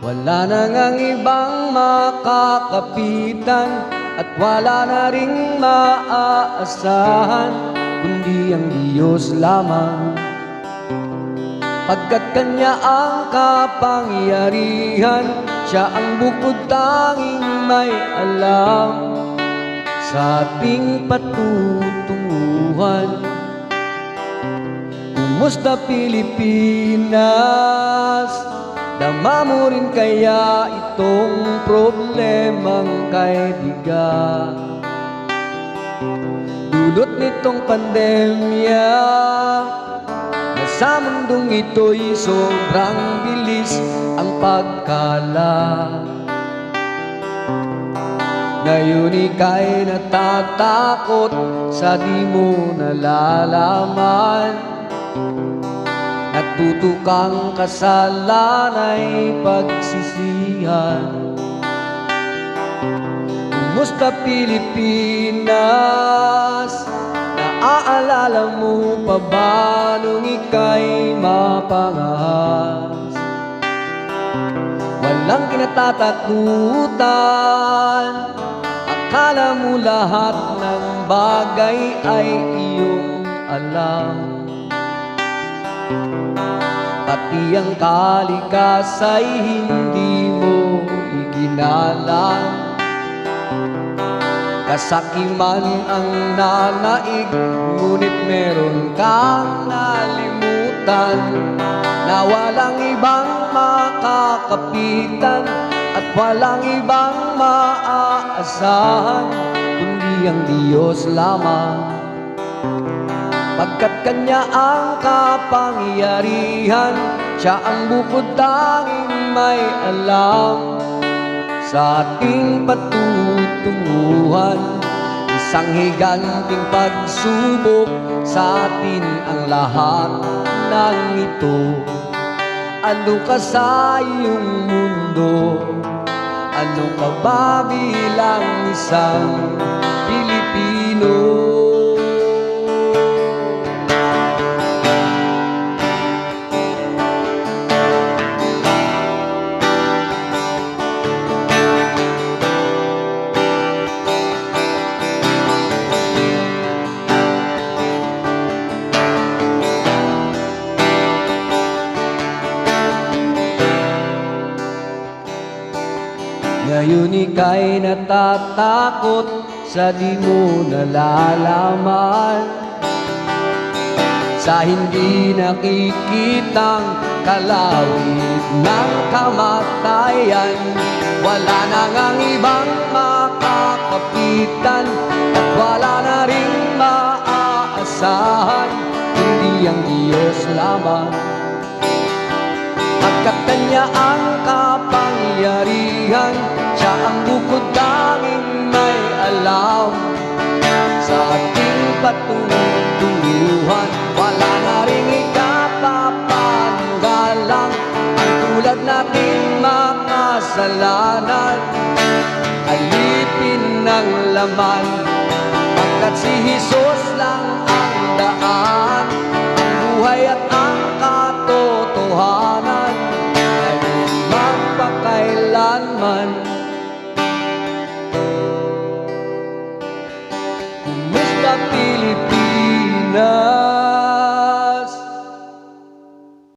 Wala na ngang ibang makakapitan at wala na ring maaasahan kundi ang Diyos lamang. Pagkat Kanya ang kapangyarihan, Siya ang bukod tanging may alam sa ating patutunguhan. Kumusta Pilipinas? Dama mo rin kaya itong problemang kay bigat? Dulot nitong pandemya na sa mundong ito'y sobrang bilis ang pagkalat. Ngayon ika'y natatakot sa di mo nalalaman. Natuto kang kasalanay pagsisihan. Kumusta Pilipinas? Naaalala mo pa ba nung ika'y mapangahas? Walang kinatatakutan, akala mo lahat ng bagay ay iyong alam. Pati ang kalikasa'y hindi mo iginalang. Kasakiman ang nanaig, ngunit meron kang nalimutan na walang ibang makakapitan at walang ibang maaasahan kundi ang Diyos lamang. Pagkat Kanya ang kapangyarihan, Siya ang bukod tanging may alam sa ating patutunguhan. Isang higanting pagsubok sa atin ang lahat ng ito. Ano ka sa iyong mundo? Ano ka ba bilang isang Pilipino? Ngayon ika'y natatakot sa di mo nalalaman, sa hindi nakikitang kalawit ng kamatayan. Wala na ngang ibang makakapitan at wala na ring maaasahan kundi ang Diyos lamang. Pagkat Kanya ang kapangyarihan, Siya ang bukod tanging may alam sa ating patutunguhan. Wala na rin ikapapangalang ang tulad nating makasalanan. Alipin ng laman, pagkat si Jesus lang ang daan, ang buhay at ang katotohanan na di magpakailanman. Kumusta Pilipinas?